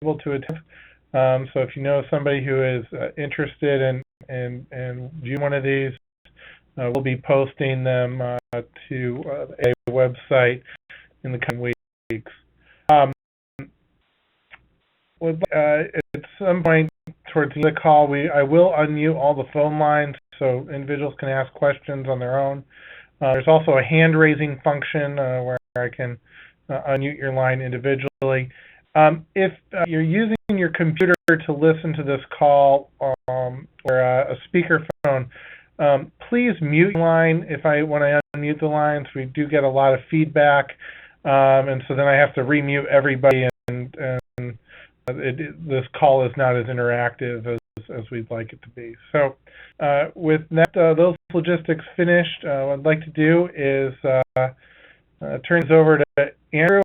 able to attend. So if you know somebody who is interested in doing one of these, we'll be posting them to a website in the coming weeks. At some point towards the end of the call, I will unmute all the phone lines so individuals can ask questions on their own. There's also a hand-raising function where I can unmute your line individually. If you're using your computer to listen to this call or a speakerphone, please mute your line when I unmute the lines. We do get a lot of feedback, and so then I have to remute everybody, and this call is not as interactive as we'd like it to be. So with that, those logistics finished, what I'd like to do is turn this over to Andrew,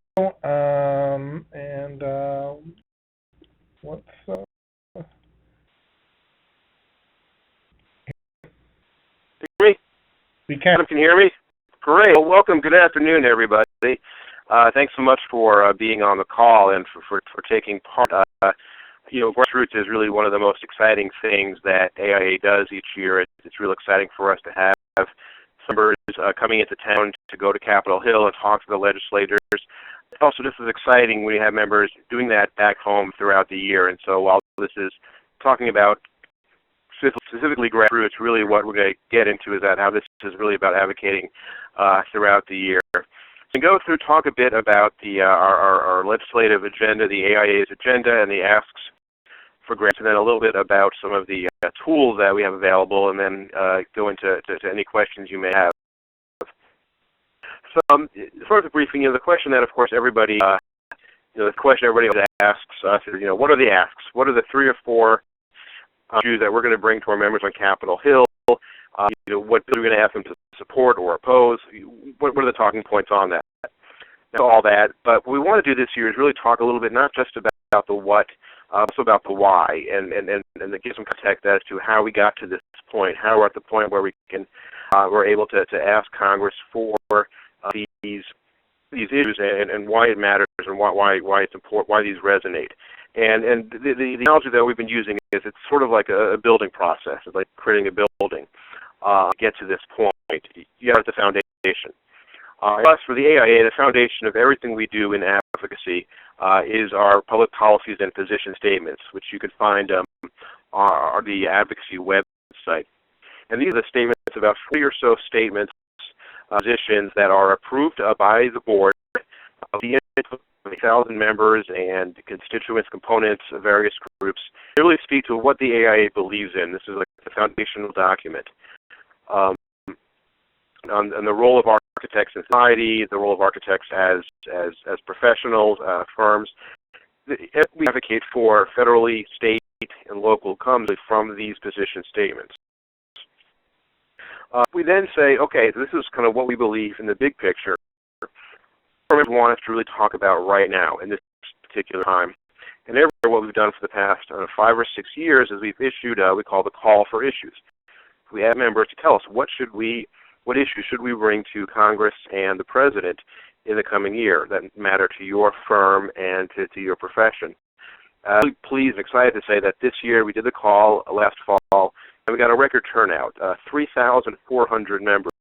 and what's me? We can. Can you hear me? Great. Well, welcome. Good afternoon, everybody. Thanks so much for being on the call and for taking part. Grassroots is really one of the most exciting things that AIA does each year. It's real exciting for us to have members coming into town to go to Capitol Hill and talk to the legislators. Also, this is exciting when you have members doing that back home throughout the year. And so while this is talking about specifically Grassroots, really what we're going to get into is how this is really about advocating throughout the year. So go through, talk a bit about our legislative agenda, the AIA's agenda, and the asks for grants, and then a little bit about some of the tools that we have available, and then go into any questions you may have. So, as far as the briefing, the question that, of course, everybody, the question everybody asks us is, what are the asks? What are the 3 or 4 issues that we're going to bring to our members on Capitol Hill? What bills are we going to ask them to support or oppose? What are the talking points on that? Now, all that, but what we want to do this year is really talk a little bit not just about the what, also about the why, and give some context as to how we got to this point, how we're at the point where we're able to ask Congress for these issues and why it matters and why it's important, why these resonate. And the analogy that we've been using is it's sort of like a building process. It's like creating a building. To get to this point, you have the foundation. Plus, for the AIA, the foundation of everything we do in advocacy is our public policies and position statements, which you can find on the advocacy website. And these are the statements, about 40 or so statements, positions that are approved by the board of the 1,000 members and constituents, components of various groups. They really speak to what the AIA believes in. This is like the foundational document. And the role of architects in society, the role of architects as professionals, firms. We advocate for federally, state, and local comes from these position statements. We then say, okay, this is kind of what we believe in the big picture. We want us to really talk about right now in this particular time. And every year what we've done for the past 5 or 6 years is we've issued we call the call for issues. We have members to tell us what issues should we bring to Congress and the President in the coming year that matter to your firm and to your profession. Really pleased and excited to say that this year we did the call last fall, and we got a record turnout. 3,400 members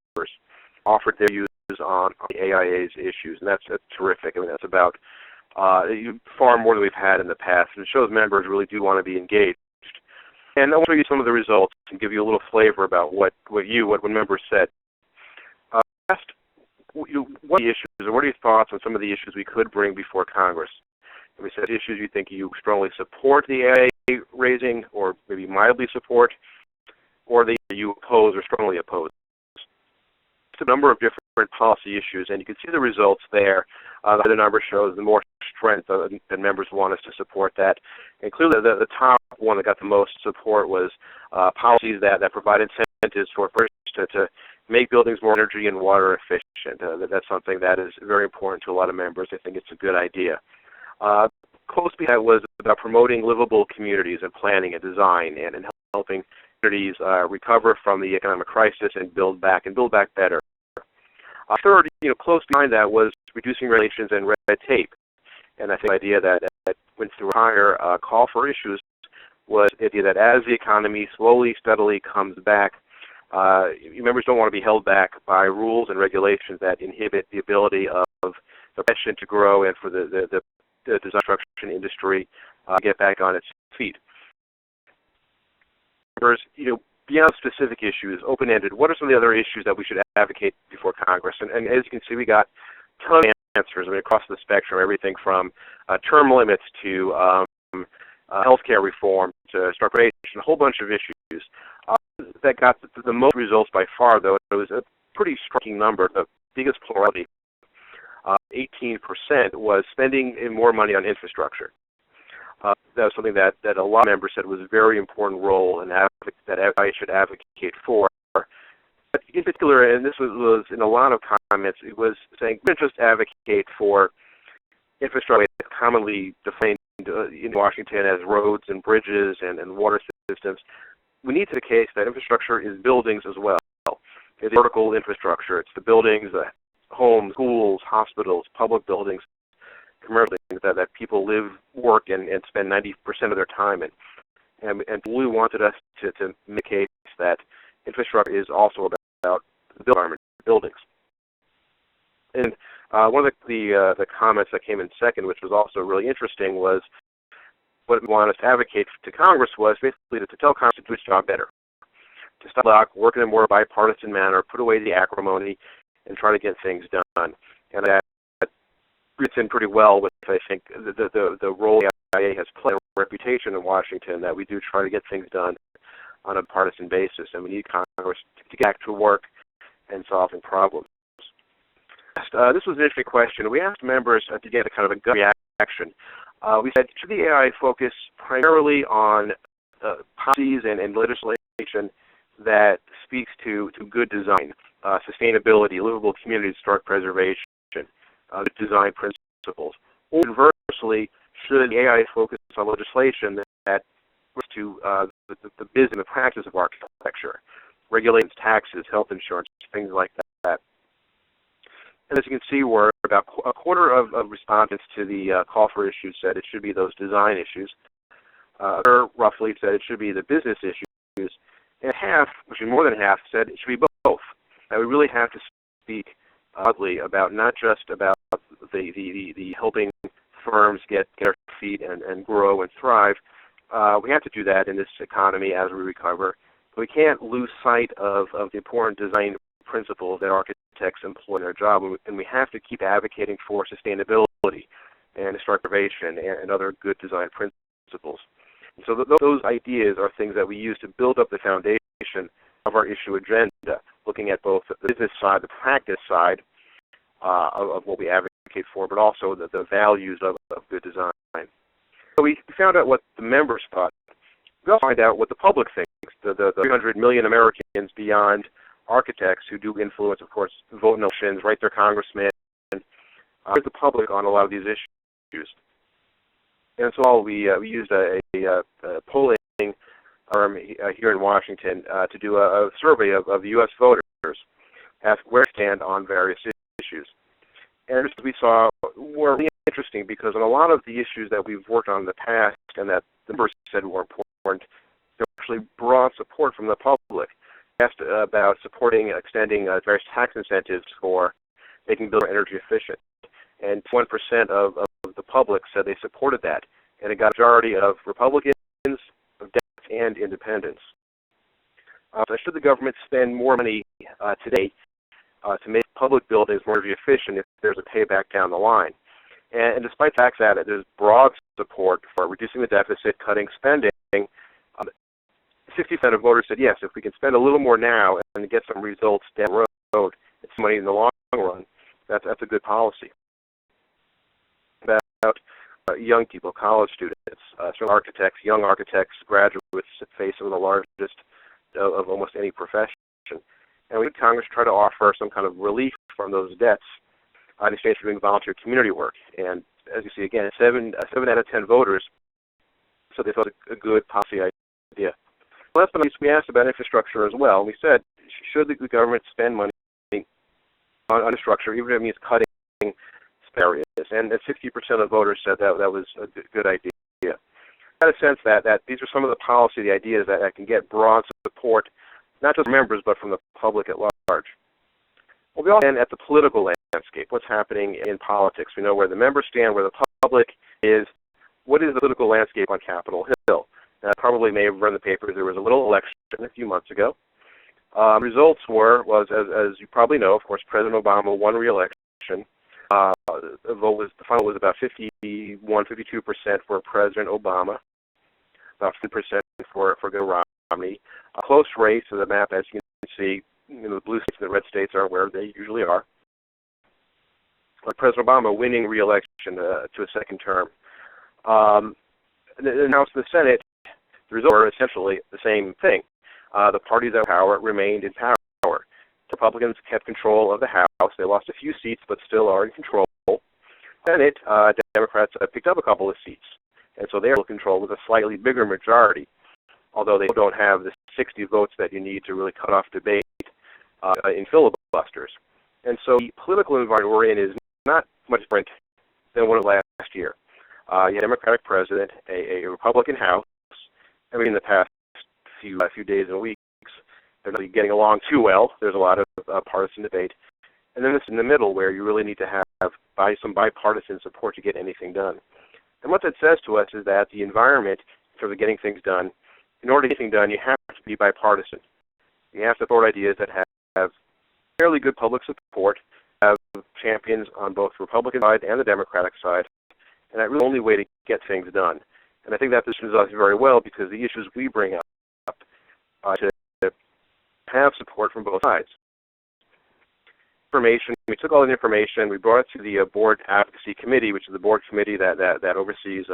offered their views on the AIA's issues, and that's terrific. I mean, that's about far more than we've had in the past, and it shows members really do want to be engaged. And I want to show you some of the results and give you a little flavor about what members said. What are the issues, or what are your thoughts on some of the issues we could bring before Congress? And we said issues you think you strongly support the AIA raising, or maybe mildly support, or that you oppose or strongly oppose. It's a number of different policy issues, and you can see the results there. The number shows the more strength that members want us to support that. And clearly the top one that got the most support was policies that provide incentives for first to make buildings more energy and water efficient. That's something that is very important to a lot of members. I think it's a good idea. Close behind that was about promoting livable communities and planning and design and helping communities recover from the economic crisis and build back better. Third, close behind that was reducing regulations and red tape. And I think the idea that went through a higher call for issues was the idea that as the economy slowly, steadily comes back, members don't want to be held back by rules and regulations that inhibit the ability of the profession to grow and for the design construction industry to get back on its feet. Members, beyond specific issues, open-ended, what are some of the other issues that we should advocate before Congress? And as you can see, we got tons of answers across the spectrum, everything from term limits to healthcare reform to strike probation, a whole bunch of issues. That got the most results by far, though. It was a pretty striking number. The biggest plurality, 18%, was spending more money on infrastructure. That was something that a lot of members said was a very important role and that I should advocate for. But in particular, and this was in a lot of comments, it was saying we don't just advocate for infrastructure that's commonly defined in Washington as roads and bridges and water systems. We need to the case that infrastructure is buildings as well. It's vertical infrastructure. It's the buildings, the homes, schools, hospitals, public buildings, commercial buildings that people live, work, and spend 90% of their time in. And we wanted us to make a case that infrastructure is also about the buildings. And one of the comments that came in second, which was also really interesting, was what we wanted us to advocate to Congress was basically to tell Congress to do its job better, to stop work in a more bipartisan manner, put away the acrimony, and try to get things done. And that fits in pretty well with, I think, the role the IA has played, a reputation in Washington that we do try to get things done on a partisan basis, and we need Congress to get back to work and solving problems. This was an interesting question. We asked members to get a kind of a gut reaction. We said, should the AI focus primarily on policies and legislation that speaks to good design, sustainability, livable communities, historic preservation, good design principles? Or conversely, should the AI focus on legislation that refers to the business and the practice of architecture, regulations, taxes, health insurance, things like that? And as you can see, we're about a quarter of respondents to the call for issues said it should be those design issues. Roughly said it should be the business issues. And half, which is more than half, said it should be both. That we really have to speak broadly about not just about the helping firms get their feet and grow and thrive. We have to do that in this economy as we recover. But we can't lose sight of the important design principles that architects employ in their job, and we have to keep advocating for sustainability and historic preservation and other good design principles. And so those ideas are things that we use to build up the foundation of our issue agenda, looking at both the business side, the practice side of what we advocate for, but also the values of good design. So we found out what the members thought. We also find out what the public thinks, the 300 million Americans beyond architects who do influence, of course, vote in elections, write their congressmen, the public on a lot of these issues. And so we used a polling firm here in Washington to do a survey of U.S. voters, ask where they stand on various issues. And as we saw were really interesting because on a lot of the issues that we've worked on in the past and that the members said were important, there actually broad support from the public. Asked about supporting, extending various tax incentives for making buildings more energy efficient. And 1% of the public said they supported that. And it got a majority of Republicans, of Democrats, and independents. So should the government spend more money today to make public buildings more energy efficient if there's a payback down the line? And despite the fact that there's broad support for reducing the deficit, cutting spending, 60% of voters said yes, if we can spend a little more now and get some results down the road, it's money in the long run, that's a good policy. About young people, college students, architects, young architects, graduates face some of the largest of almost any profession. And we had Congress try to offer some kind of relief from those debts in exchange for doing volunteer community work. And as you see, again, 7 out of 10 voters, so they thought it was a good policy idea. Last but not least, we asked about infrastructure as well. We said, should the government spend money on infrastructure, even if it means cutting areas, and 60% of voters said that was a good idea. I had a sense that these are some of the policy, the ideas that can get broad support, not just from members, but from the public at large. Well, we also look at the political landscape, what's happening in politics. We know where the members stand, where the public is. What is the political landscape on Capitol Hill? Now, probably may have run the papers. There was a little election a few months ago. Results was as you probably know, of course, President Obama won re-election. The final was about 51, 52% for President Obama, about 50% for Joe Romney. A close race of the map, as you can see. The blue states and the red states are where they usually are. President Obama winning re-election to a second term. The House and the Senate, the results were essentially the same thing. The parties that were in power remained in power. The Republicans kept control of the House. They lost a few seats, but still are in control. Senate, Democrats picked up a couple of seats, and so they're in control with a slightly bigger majority, although they don't have the 60 votes that you need to really cut off debate in filibusters. And so the political environment we're in is not much different than what it was last year. You had a Democratic president, a Republican House. I mean, in the past few days and weeks, they're not getting along too well. There's a lot of partisan debate. And then it's in the middle where you really need to have some bipartisan support to get anything done. And what that says to us is that the environment for getting things done, in order to get anything done, you have to be bipartisan. You have to support ideas that have fairly good public support, have champions on both the Republican side and the Democratic side, and that's really the only way to get things done. And I think that positions us very well because the issues we bring up to have support from both sides. We took all the information, we brought it to the Board Advocacy Committee, which is the board committee that oversees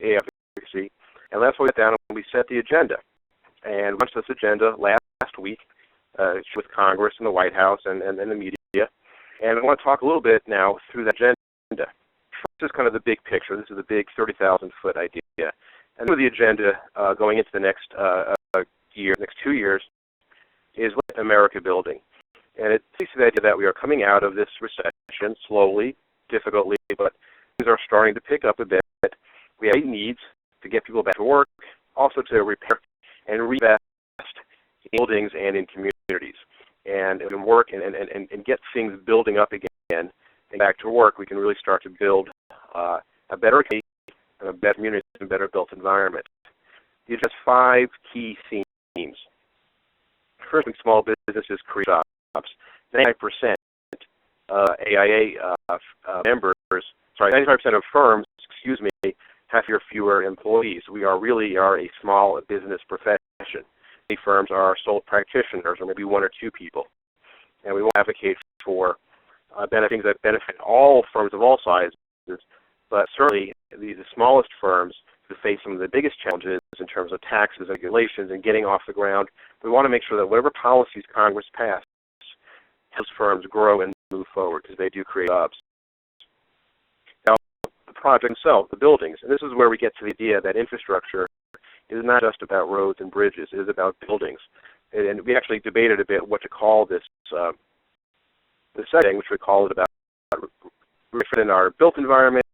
advocacy, and that's why we sat down and we set the agenda. And we launched this agenda last week with Congress and the White House and the media. And I want to talk a little bit now through that agenda. This is kind of the big picture. This is the big 30,000-foot idea. And the agenda going into the next next 2 years, is America building. And it speaks to the idea that we are coming out of this recession slowly, difficultly, but things are starting to pick up a bit. We have needs to get people back to work, also to repair and reinvest in buildings and in communities, and work and get things building up again and back to work. We can really start to build a better economy and a better community and better built environment. These are just 5 key themes. First, small businesses create jobs. 99% AIA members, 95% of firms, have fewer employees. We really are a small business profession. Many firms are sole practitioners, or maybe 1 or 2 people. And we will advocate for things that benefit all firms of all sizes, but certainly the smallest firms who face some of the biggest challenges in terms of taxes and regulations and getting off the ground. We want to make sure that whatever policies Congress passes, those firms grow and move forward because they do create jobs. Now, the project itself, the buildings, and this is where we get to the idea that infrastructure is not just about roads and bridges, it is about buildings. And we actually debated a bit what to call this setting, which we call it about in our built environment,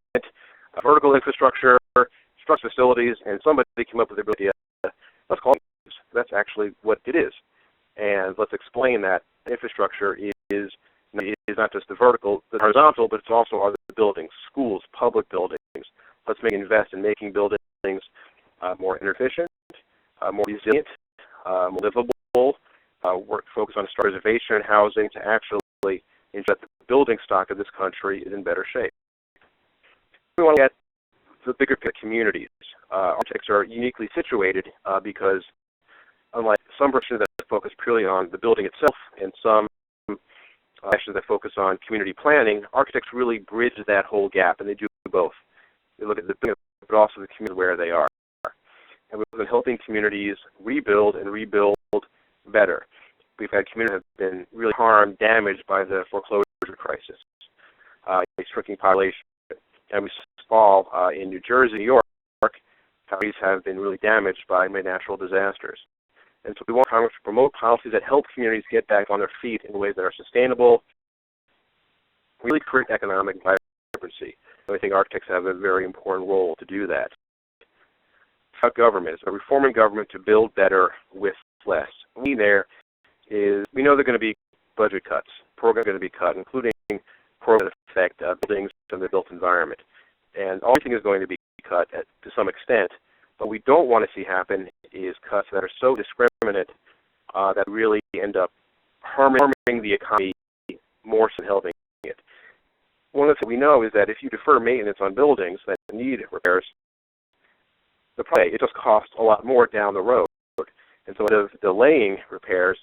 vertical infrastructure, structural facilities, and somebody came up with the idea, let's call it, that's actually what it is. And let's explain that infrastructure is not just the vertical, the horizontal, but it's also other buildings, schools, public buildings. Let's invest in making buildings more efficient, more resilient, more livable, focus on preservation and housing to actually ensure that the building stock of this country is in better shape. We want to get the bigger picture communities. Architects are uniquely situated because unlike some professions that focus purely on the building itself and some professions that focus on community planning, architects really bridge that whole gap, and they do both. They look at the building, but also the community where they are. And we've been helping communities rebuild and rebuild better. We've had communities that have been really harmed, damaged by the foreclosure crisis, a shrinking population. And we saw in New Jersey, New York, counties have been really damaged by natural disasters. And so we want Congress to promote policies that help communities get back on their feet in ways that are sustainable, really create economic vibrancy. And I think architects have a very important role to do that. About government, it's a reforming government to build better with less. We know there are going to be budget cuts. Programs are going to be cut, including programs that affect buildings and the built environment. And everything is going to be cut to some extent. What we don't want to see happen is cuts that are so discriminate that really end up harming the economy more than helping it. One of the things we know is that if you defer maintenance on buildings that need repairs, it just costs a lot more down the road. And so instead of delaying repairs,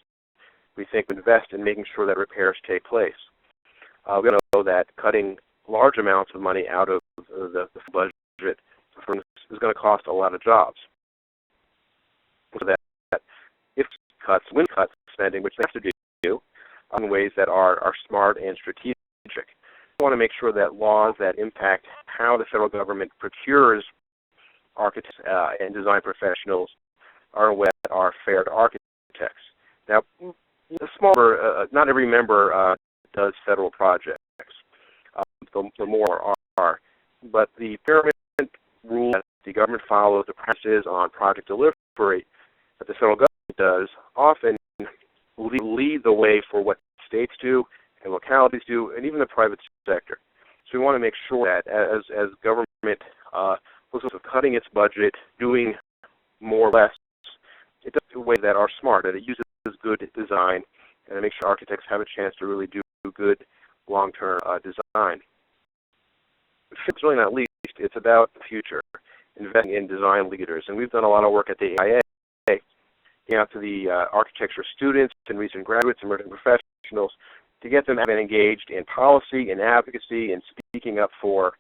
we think we invest in making sure that repairs take place. We know that cutting large amounts of money out of the budget is going to cost a lot of jobs. So that if cuts, when cuts spending, which they have to do, in ways that are smart and strategic. We want to make sure that laws that impact how the federal government procures architects and design professionals are in ways that are fair to architects. Now, not every member does federal projects. The more are. But the pyramid rule that the government follows, the practices on project delivery that the federal government does, often lead the way for what states do and localities do, and even the private sector. So we want to make sure that as government looks at cutting its budget, doing more or less, it does it in ways that are smart, that it uses good design, and it makes sure architects have a chance to really do good long-term design. It's really not least, it's about the future, investing in design leaders. And we've done a lot of work at the AIA, getting out to the architecture students and recent graduates, emerging professionals, to get them engaged in policy and advocacy and speaking up for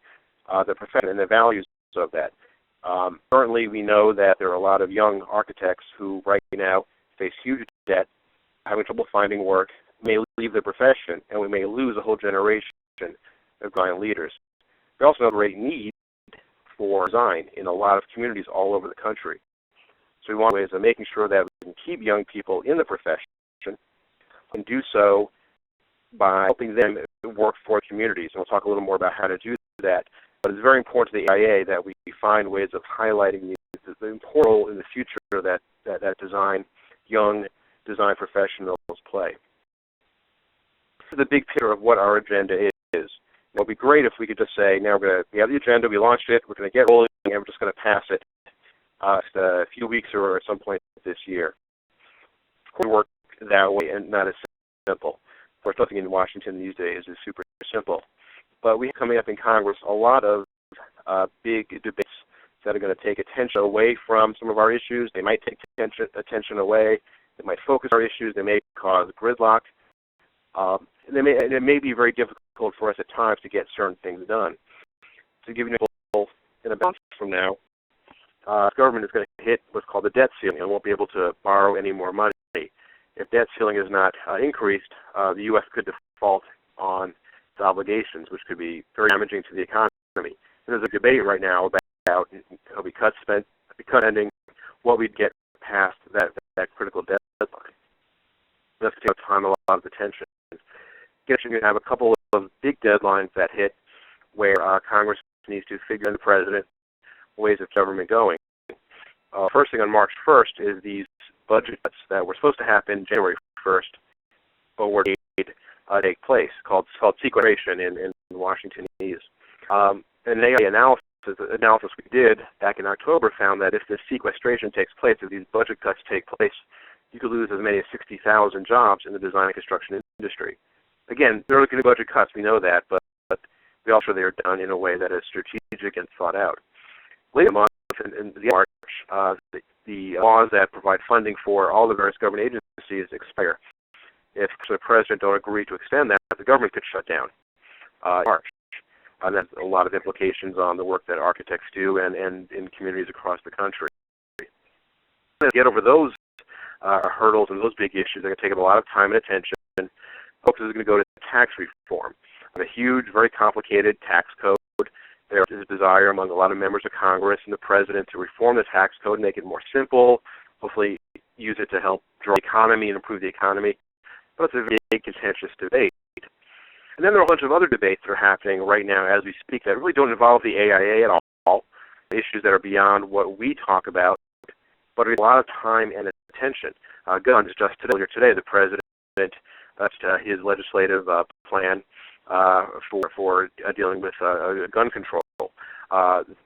the profession and the values of that. Currently, we know that there are a lot of young architects who right now face huge debt, having trouble finding work, may leave the profession, and we may lose a whole generation of design leaders. We also have a great need for design in a lot of communities all over the country. So we want ways of making sure that we can keep young people in the profession and do so by helping them work for communities. And we'll talk a little more about how to do that. But it's very important to the AIA that we find ways of highlighting the important role in the future that young design professionals play. This is the big picture of what our agenda is. It would be great if we could just say, now we have the agenda, we launched it, we're going to get rolling, and we're just going to pass it a few weeks or at some point this year. Of course, we work that way and not as simple. Of course, nothing in Washington these days is super simple. But we have coming up in Congress a lot of big debates that are going to take attention away from some of our issues. They might take attention away. They might focus on our issues. They may cause gridlock. And it may be very difficult for us at times to get certain things done. To give you an example, in a month from now, the government is going to hit what's called the debt ceiling and won't be able to borrow any more money. If debt ceiling is not increased, the U.S. could default on its obligations, which could be very damaging to the economy. And there's a debate right now about how we cut spending, what we'd get past that critical deadline. That's going to take time and a lot of attention. You're going to have a couple of big deadlines that hit where Congress needs to figure out the president ways of government going. First thing on March 1st is these budget cuts that were supposed to happen January 1st, but were delayed take place, called sequestration in Washingtonese. An AIA analysis we did back in October found that if this sequestration takes place, if these budget cuts take place, you could lose as many as 60,000 jobs in the design and construction industry. Again, there are going to be budget cuts, we know that, but we also they are done in a way that is strategic and thought out. Later month, in March, the laws that provide funding for all the various government agencies expire. If the president don't agree to extend that, the government could shut down in March. And that's a lot of implications on the work that architects do and in communities across the country. To get over those hurdles and those big issues, they're going to take up a lot of time and attention. Focus is going to go to tax reform. A huge, very complicated tax code. There is a desire among a lot of members of Congress and the President to reform the tax code and make it more simple, hopefully use it to help draw the economy and improve the economy. But it's a big, contentious debate. And then there are a bunch of other debates that are happening right now as we speak that really don't involve the AIA at all, issues that are beyond what we talk about, but a lot of time and attention. Guns, just earlier today, the president, his legislative plan for dealing with gun control.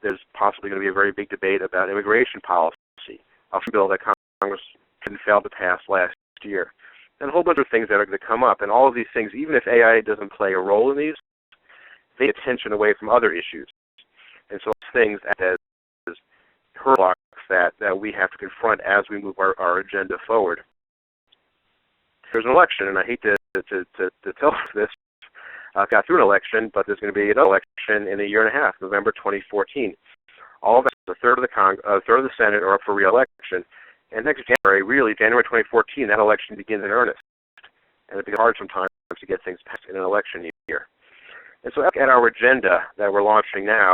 There's possibly going to be a very big debate about immigration policy, a bill that Congress failed to pass last year, and a whole bunch of things that are going to come up. And all of these things, even if AIA doesn't play a role in these, they take attention away from other issues. And so things as hurdle blocks that we have to confront as we move our agenda forward. There's an election, and I hate to tell this. Got through an election, but there's going to be another election in a year and a half, November 2014. All of that, a third of the Senate are up for re-election. And next January, really, January 2014, that election begins in earnest. And it becomes hard sometimes to get things passed in an election year. And so at our agenda that we're launching now,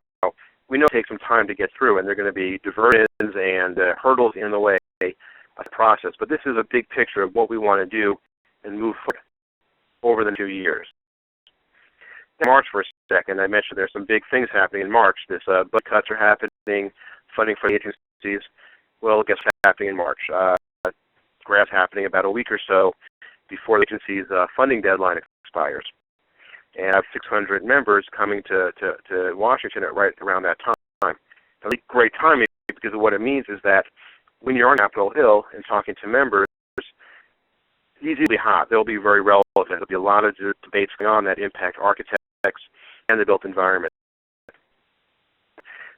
we know it takes some time to get through, and there are going to be diversions and hurdles in the way of the process. But this is a big picture of what we want to do and move forward over the 2 years. In March, for a second, I mentioned there's some big things happening in March. Budget cuts are happening, funding for the agencies. Well, guess what's happening in March? Grass happening about a week or so before the agency's funding deadline expires. And I have 600 members coming to Washington at right around that time. Now, great timing, because of what it means is that when you're on Capitol Hill and talking to members, these will be hot. They'll be very relevant. There'll be a lot of debates going on that impact architects and the built environment.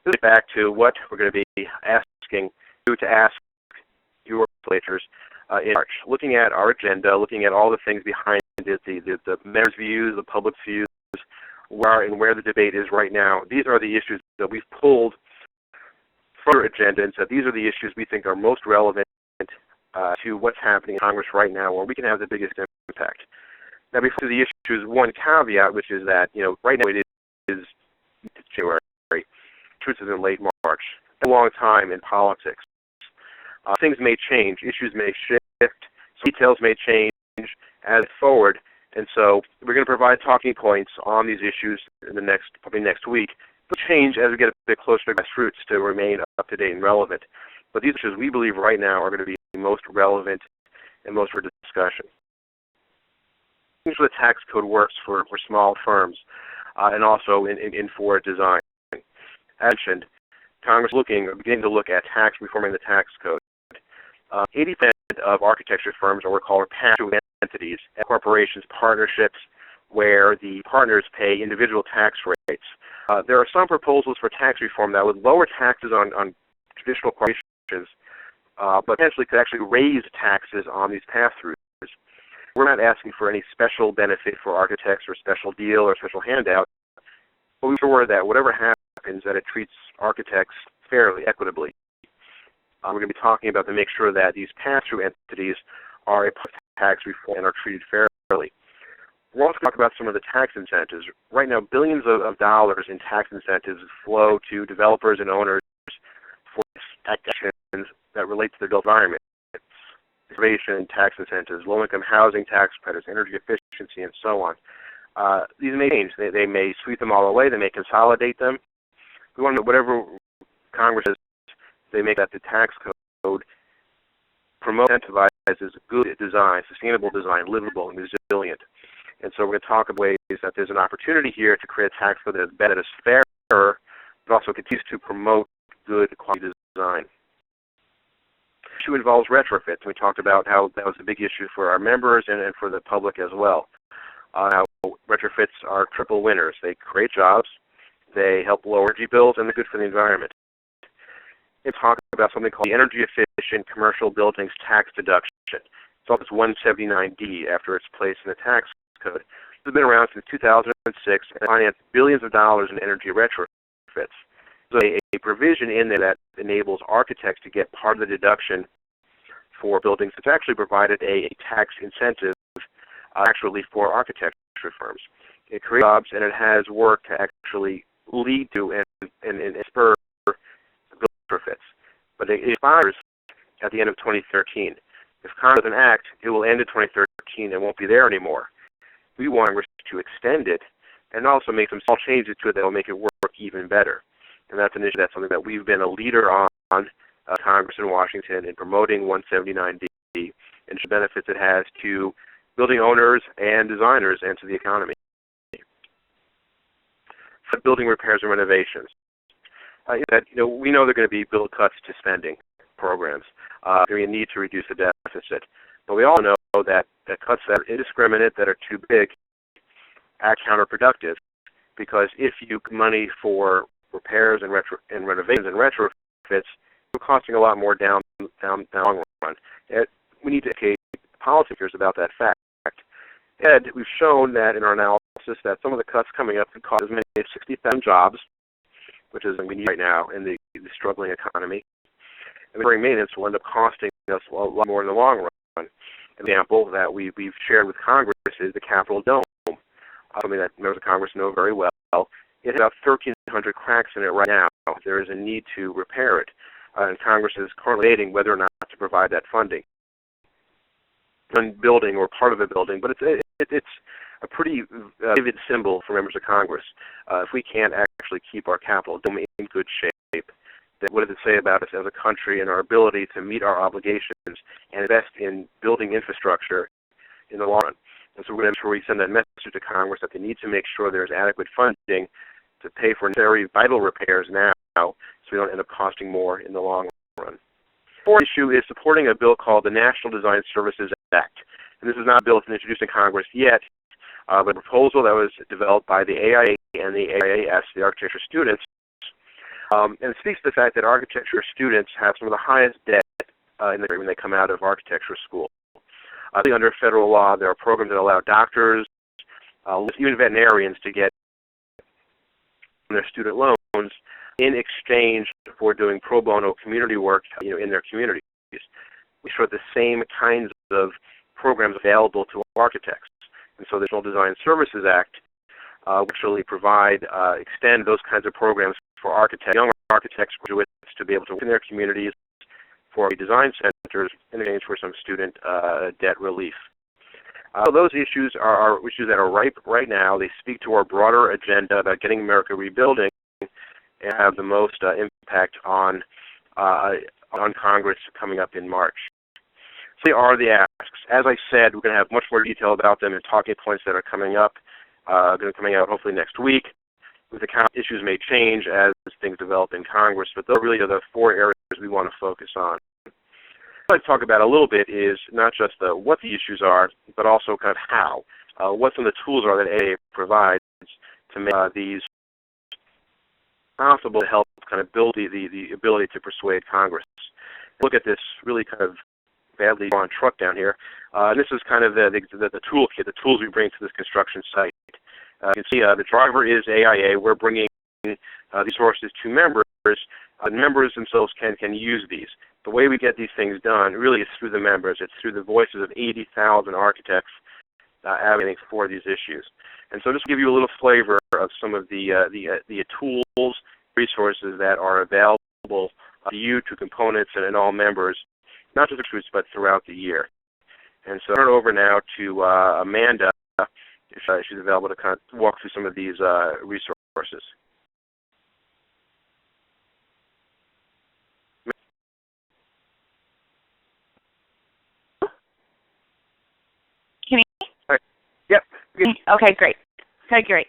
This is back to what we're going to be asking you to ask your legislators in March. Looking at our agenda, looking at all the things behind it, the members' views, the public's views, where the debate is right now. These are the issues that we've pulled from our agenda and said these are the issues we think are most relevant to what's happening in Congress right now, where we can have the biggest impact. Now, before the issues, one caveat, which is that right now it is January. Truth is in late March. A long time in politics. Things may change, issues may shift, details may change as forward, and so we're going to provide talking points on these issues in the probably next week. They'll change as we get a bit closer to Grassroots to remain up to date and relevant. But these issues we believe right now are going to be most relevant and most for discussion. The tax code works for small firms and also in for design. As mentioned, Congress beginning to look at reforming the tax code. 80% of architecture firms are what we call pass-through entities, corporations, partnerships, where the partners pay individual tax rates. There are some proposals for tax reform that would lower taxes on traditional corporations, but potentially could actually raise taxes on these pass-throughs. We're not asking for any special benefit for architects or special deal or special handout, but we're sure that whatever happens, that it treats architects fairly, equitably. We're going to be talking about to make sure that these pass-through entities are a part of tax reform and are treated fairly. We're also talking about some of the tax incentives. Right now, billions of dollars in tax incentives flow to developers and owners for actions that relate to the built environment. Conservation tax incentives, low-income housing tax credits, energy efficiency, and so on. These may change. They may sweep them all away. They may consolidate them. We want to know whatever Congress is, they make that the tax code promotes, incentivizes good design, sustainable design, livable, and resilient. And so we're going to talk about ways that there's an opportunity here to create a tax code that is better, that is fairer, but also continues to promote good quality design. The issue involves retrofits. We talked about how that was a big issue for our members and for the public as well. How retrofits are triple winners. They create jobs, they help lower energy bills, and they're good for the environment. We're talking about something called the Energy Efficient Commercial Buildings Tax Deduction. It's Office 179D after its place in the tax code. It's been around since 2006 and financed billions of dollars in energy retrofits. There's a provision in there that enables architects to get part of the deduction for buildings. It's actually provided a tax incentive actually for architecture firms. It creates jobs, and it has work to actually lead to and spur retrofits. But it expires at the end of 2013. If Congress doesn't act, it will end in 2013 and won't be there anymore. we want Congress to extend it and also make some small changes to it that will make it work even better. And that's an issue, that's something that we've been a leader on Congress in Washington in promoting 179D and the benefits it has to building owners and designers and to the economy. Building repairs and renovations. We know there are going to be bill cuts to spending programs. We need to reduce the deficit. But we all know that cuts that are indiscriminate, that are too big, are counterproductive. Because if you get money for repairs and renovations and retrofits, it's costing a lot more down the long run. We need to educate policymakers about that fact. And we've shown that in our analysis that some of the cuts coming up could cost as many as 60,000 jobs, which is what we need right now in the struggling economy. And recurring maintenance will end up costing us a lot more in the long run. An example that we've shared with Congress is the Capitol Dome, something that members of Congress know very well. It has about 1,300 cracks in it right now. There is a need to repair it, and Congress is currently debating whether or not to provide that funding. One building or part of a building, but it's a pretty vivid symbol for members of Congress. If we can't actually keep our Capitol Dome in good shape, then what does it say about us as a country and our ability to meet our obligations and invest in building infrastructure in the long run? And so we're going to make sure we send that message to Congress that they need to make sure there's adequate funding to pay for necessary vital repairs now so we don't end up costing more in the long run. The fourth issue is supporting a bill called the National Design Services Act. And this is not a bill that's been introduced in Congress yet, but a proposal that was developed by the AIA and the AIAS, the architecture students, and it speaks to the fact that architecture students have some of the highest debt in the when they come out of architecture school. Under federal law, there are programs that allow doctors, even veterinarians, to get their student loans in exchange for doing pro bono community work, in their communities. We show the same kinds of programs available to architects, and so the National Design Services Act actually extend those kinds of programs for architects, young architects, graduates, to be able to work in their communities for design centers in exchange for some student debt relief. Those issues are issues that are ripe right now. They speak to our broader agenda about getting America rebuilding and have the most impact on Congress coming up in March. So they are the asks. As I said, we're going to have much more detail about them and talking points that are coming out hopefully next week. With the issues may change as things develop in Congress, but those really are the four areas we want to focus on. What I'd like to talk about a little bit is not just what the issues are, but also kind of how. What some of the tools are that AA provides to make these possible to help kind of build the ability to persuade Congress. Look at this really kind of badly drawn truck down here. This is kind of the toolkit, the tools we bring to this construction site. You can see the driver is AIA. We're bringing these resources to members. Members themselves can use these. The way we get these things done really is through the members. It's through the voices of 80,000 architects advocating for these issues. And so just to give you a little flavor of some of the tools, resources that are available to you, to components, and all members, not just Grassroots, but throughout the year. And so I'll turn it over now to Amanda, if she's available to kind of walk through some of these resources. Can you? All right. Yep. Okay, great. Okay, great.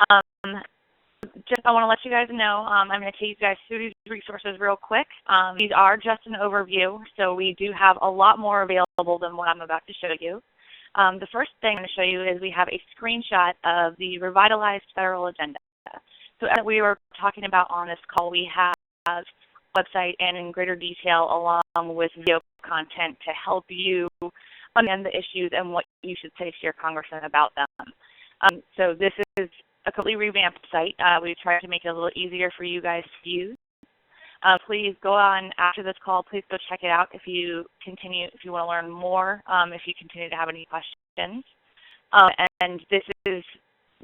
I want to let you guys know, I'm going to take you guys through these resources real quick. These are just an overview, so we do have a lot more available than what I'm about to show you. The first thing I'm going to show you is we have a screenshot of the revitalized federal agenda. So as we were talking about on this call, we have a website and in greater detail along with video content to help you understand the issues and what you should say to your congressman about them. So this is a completely revamped site. We tried to make it a little easier for you guys to use. Please go on after this call. Please go check it out if you want to learn more, if you continue to have any questions. And this is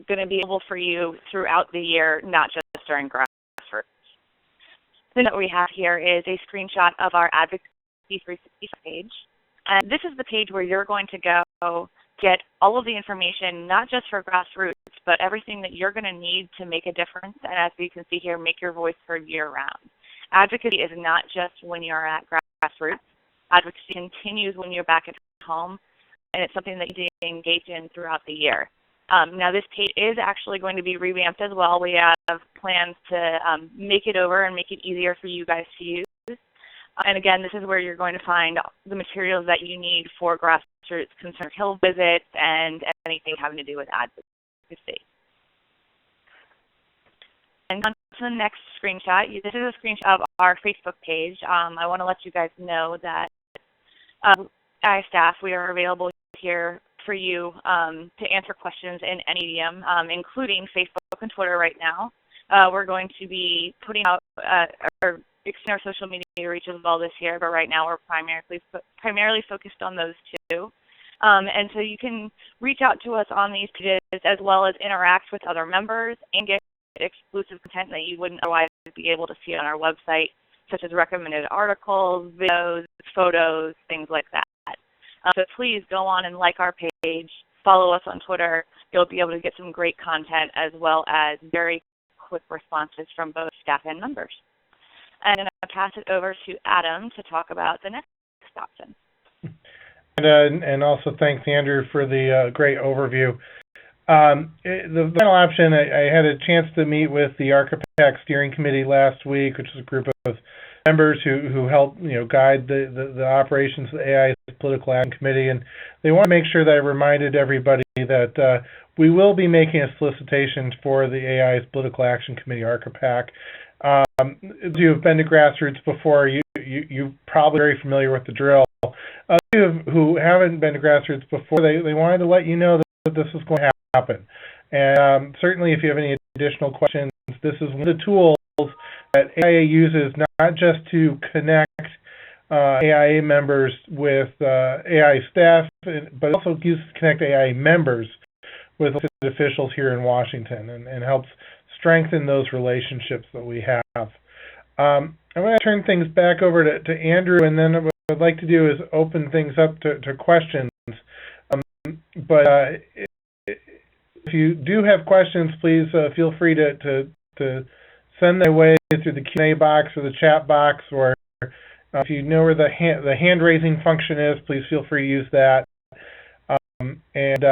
going to be available for you throughout the year, not just during Grassroots. The thing that we have here is a screenshot of our Advocacy 360 page. And this is the page where you're going to go get all of the information, not just for Grassroots, but everything that you're going to need to make a difference, and as you can see here, make your voice heard year-round. Advocacy is not just when you're at Grassroots. Advocacy continues when you're back at home, and it's something that you need to engage in throughout the year. Now, this page is actually going to be revamped as well. We have plans to make it over and make it easier for you guys to use. And again, this is where you're going to find the materials that you need for Grassroots Concerned Hill visits and anything having to do with advocacy. And on to the next screenshot. This is a screenshot of our Facebook page. I want to let you guys know that AI staff, we are available here for you to answer questions in any medium, including Facebook and Twitter right now. We're going to be putting out or extend our social media reach as well this year, but right now we're primarily focused on those two. And so you can reach out to us on these pages as well as interact with other members and get exclusive content that you wouldn't otherwise be able to see on our website, such as recommended articles, videos, photos, things like that. So please go on and like our page, follow us on Twitter. You'll be able to get some great content as well as very quick responses from both staff and members. And I'm going to pass it over to Adam to talk about the next option. And also thanks, Andrew, for the great overview. The final option, I had a chance to meet with the ARCAPAC Steering Committee last week, which is a group of members who help guide the operations of the AI's Political Action Committee, and they want to make sure that I reminded everybody that we will be making a solicitation for the AI's Political Action Committee, ARCAPAC. If you've been to Grassroots before, you're probably very familiar with the drill. Who haven't been to Grassroots before, they wanted to let you know that this is going to happen. And certainly if you have any additional questions, this is one of the tools that AIA uses not just to connect AIA members with AIA staff, but also uses to connect AIA members with elected officials here in Washington and helps strengthen those relationships that we have. I'm going to turn things back over to Andrew, and then what I'd like to do is open things up to questions. But if you do have questions, please feel free to send them away through the Q&A box or the chat box, or if you know where the hand-raising function is, please feel free to use that. And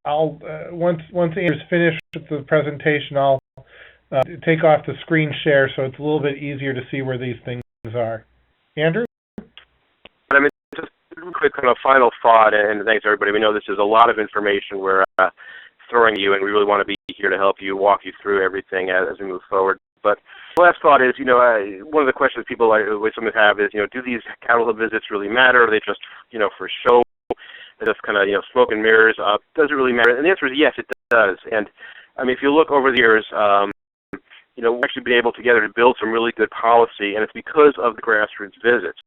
I'll once Andrew's finished with the presentation, I'll take off the screen share so it's a little bit easier to see where these things are. Andrew? I mean, just a quick kind of final thought, and thanks everybody. We know this is a lot of information we're throwing you, and we really want to be here to help you, walk you through everything as we move forward. But the last thought is, one of the questions people always have is, do these Capitol Hill visits really matter? Are they just, for show? They're just kind of, smoke and mirrors? Does it really matter? And the answer is yes, it does. And I mean, if you look over the years, we've actually been able together to build some really good policy, and it's because of the Grassroots visits.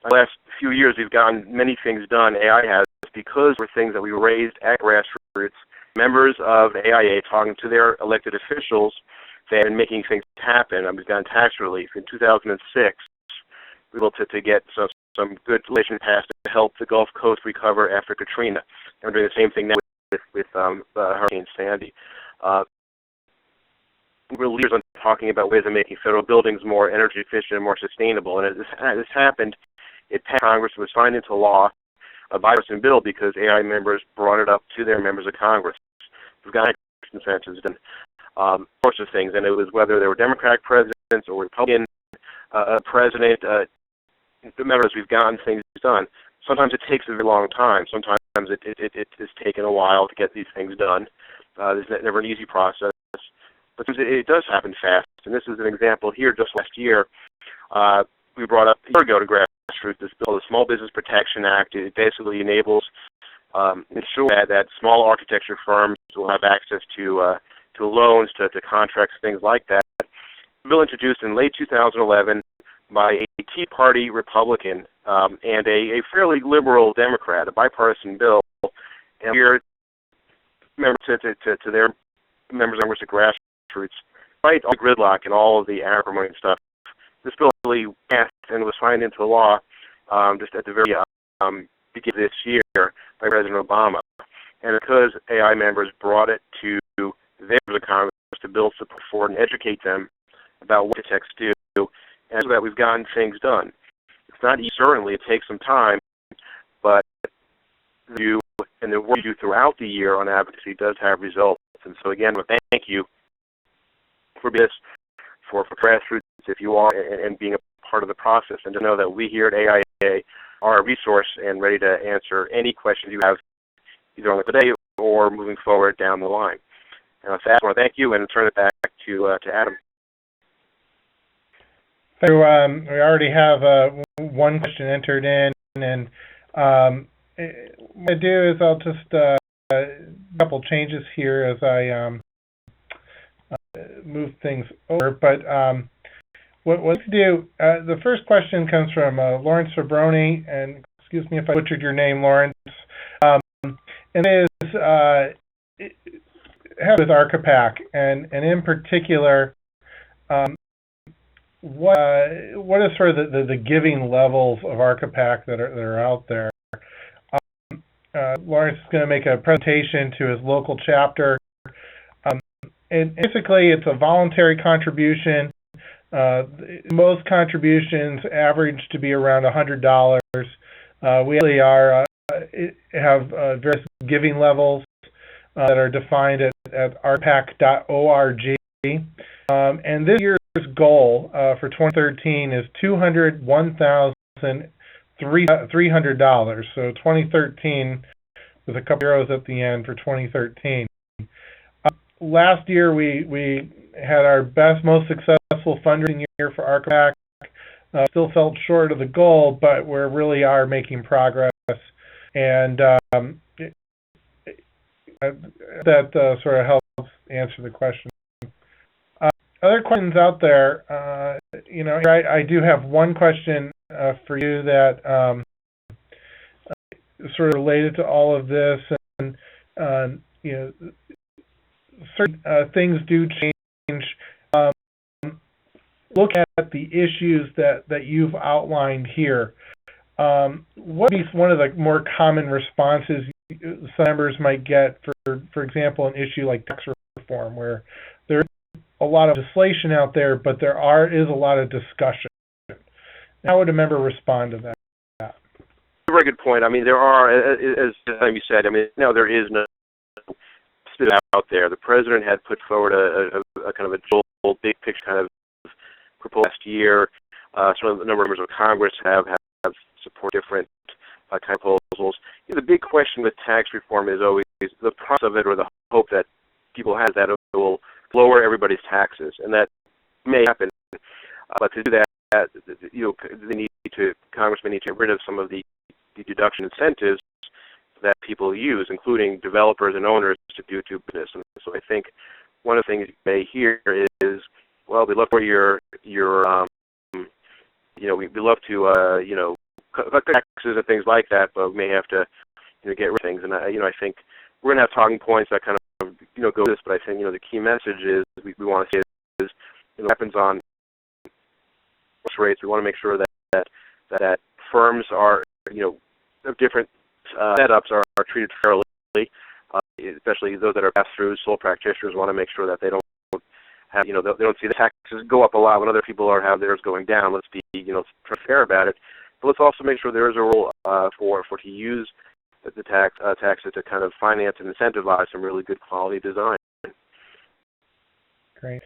The last few years, we've gotten many things done, AI has, because of things that we raised at Grassroots, members of AIA talking to their elected officials and making things happen. We've gotten tax relief. In 2006, we were able to get some good legislation passed to help the Gulf Coast recover after Katrina. And we're doing the same thing now with Hurricane Sandy. We're leaders on talking about ways of making federal buildings more energy efficient and more sustainable. And this happened. It passed Congress, was signed into law, a bipartisan bill, because AI members brought it up to their members of Congress. We've got consensus and sorts of things, and it was whether they were Democratic presidents or Republican president. The members, we've gotten things done. Sometimes it takes a very long time. Sometimes it has taken a while to get these things done. There's never an easy process. But it does happen fast, and this is an example here. Just last year, we brought up a year ago to Grassroots this bill, the Small Business Protection Act. It basically enables, ensure that small architecture firms will have access to loans, to contracts, things like that. The bill introduced in late 2011 by a Tea Party Republican and a fairly liberal Democrat, a bipartisan bill, and we're members to their members of Grassroots, right on gridlock and all of the acrimony and stuff. This bill really passed and was signed into law just at the very beginning of this year by President Obama. and because AI members brought it to their members of Congress to build support for and educate them about what the texts do, and so that we've gotten things done. It's not easy, certainly, it takes some time, but you and the work you do throughout the year on advocacy does have results. And so again, thank you for this, for Grassroots, if you are, and being a part of the process, and to know that we here at AIA are a resource and ready to answer any questions you have, either on the today or moving forward down the line. And with that, I want to thank you and turn it back to Adam. So we already have one question entered in, and what I do is I'll just a couple changes here as I move things over. But what to do? The first question comes from Lawrence Fabroni, and excuse me if I butchered your name, Lawrence. And it is have with ARCAPAC, and in particular, what is sort of the giving levels of ARCAPAC that are out there? Lawrence is going to make a presentation to his local chapter. And basically, it's a voluntary contribution. Most contributions average to be around $100. We really have various giving levels that are defined at arpac.org. And this year's goal for 2013 is $201,300. So 2013 with a couple zeros at the end for 2013. Last year we had our most successful fundraising year for ARCAPAC. Still fell short of the goal, but we really are making progress, and that sort of helps answer the question. Other questions out there, I do have one question for you that sort of related to all of this, and certain things do change. Look at the issues that you've outlined here. What would be one of the more common responses some members might get for example, an issue like tax reform, where there is a lot of legislation out there, but there is a lot of discussion? How would a member respond to that? A very good point. I mean, there are, as you said, there is no spit out there. The president had put forward a kind of a big picture kind of proposal last year. Some of the number of members of Congress have support different kind of proposals. The big question with tax reform is always the promise of it, or the hope that people have, that it will lower everybody's taxes, and that may happen. But to do that, Congress may need to get rid of some of the deduction incentives that people use, including developers and owners, to do business. And so I think one of the things you may hear is, well, we love for your we'd love to cut taxes and things like that, but we may have to get rid of things. And I think we're going to have talking points that kind of go with this, but I think the key message is we want to say is happens on rates. We want to make sure that firms are of different setups are treated fairly, especially those that are pass-through sole practitioners. Want to make sure that they don't have they don't see the taxes go up a lot when other people have theirs going down. Let's be fair about it, but let's also make sure there is a role for to use the taxes to kind of finance and incentivize some really good quality design. Great.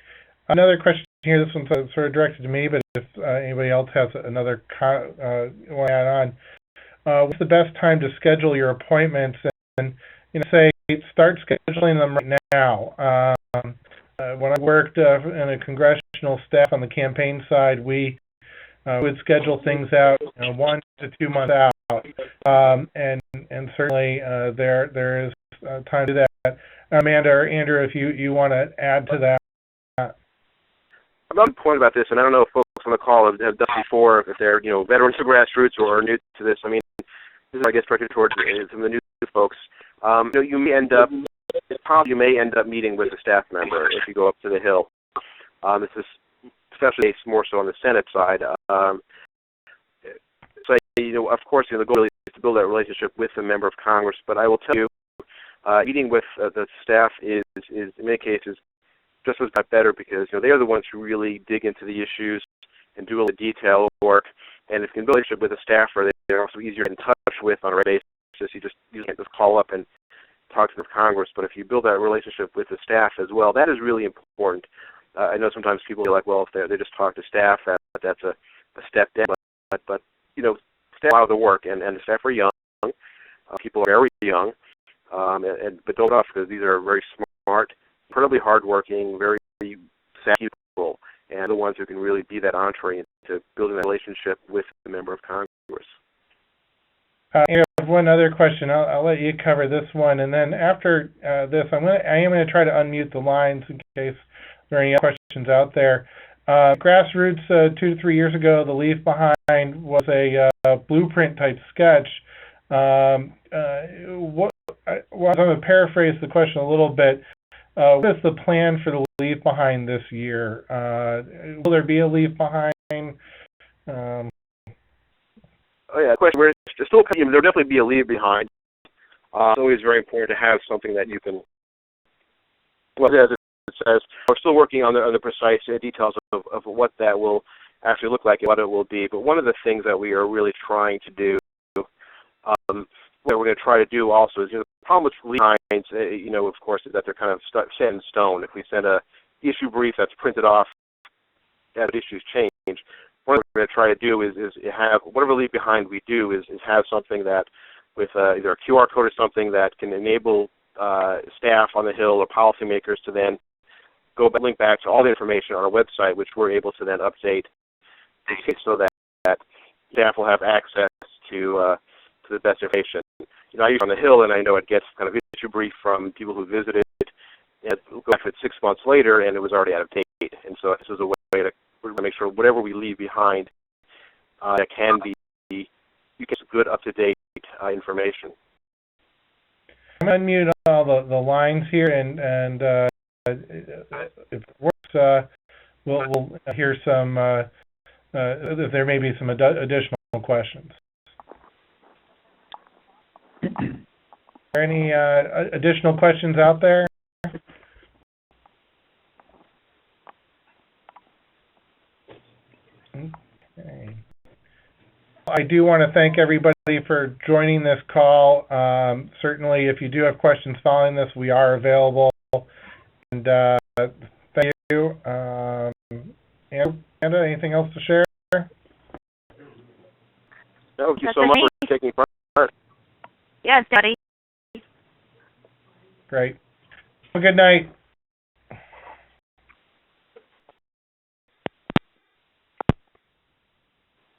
Another question here. This one's sort of directed to me, but if anybody else has another want to add on, what's the best time to schedule your appointments? And say start scheduling them right now. When I worked in a congressional staff on the campaign side, we would schedule things out 1 to 2 months out, and certainly there is time to do that. Amanda or Andrew, if you want to add to that. Another point about this, and I don't know if folks on the call have done before, if they're veterans of Grassroots or new to this. This is, I guess, directed towards some of the new folks. You may end up meeting with a staff member if you go up to the Hill. This is especially more so on the Senate side. So of course, the goal is to build that relationship with a member of Congress. But I will tell you meeting with the staff is in many cases just as much better because they are the ones who really dig into the issues and do all the detail work. And if you can build a relationship with a staffer, they're also easier to get in touch with on a regular basis. You can't just call up and talk to the Congress, but if you build that relationship with the staff as well, that is really important. I know sometimes people feel like, well, if they just talk to staff, that's a step down. But staff do a lot of the work, and the staff are young. People are very young, but don't off because these are very smart, incredibly hardworking, very savvy people, and the ones who can really be that entree into building that relationship with the member of Congress. I have one other question. I'll let you cover this one, and then after this, I am going to try to unmute the lines in case there are any questions out there. Grassroots 2 to 3 years ago, the Leave Behind was a blueprint type sketch. I'm going to paraphrase the question a little bit. What is the plan for the Leave Behind this year? Will there be a Leave Behind? Oh yeah, question. There's still there'll definitely be a leave behind. It's always very important to have something that you can. Well, as it says, we're still working on the precise details of what that will actually look like and what it will be. But one of the things that we are really trying to do, what we're going to try to do also is the problem with leave behinds, of course, is that they're kind of set in stone. If we send a issue brief that's printed off, that issues change. What we're going to try to do is have whatever leave behind we do is have something that with either a QR code or something that can enable staff on the Hill or policymakers to then link back to all the information on our website, which we're able to then update so that staff will have access to the best information. I use on the Hill, and I know it gets kind of issue brief from people who visited, and go back to it 6 months later, and it was already out of date. And so this is a way to make sure whatever we leave behind can be, you get some good up-to-date information. I'm going to unmute all the lines here, and if it works, we'll hear some, if there may be some additional questions. Are there any additional questions out there? Okay. I do want to thank everybody for joining this call. Certainly, if you do have questions following this, we are available. And thank you. Amanda, anything else to share? No, thank you so much for taking part. Yes, Daddy. Great. Have a good night.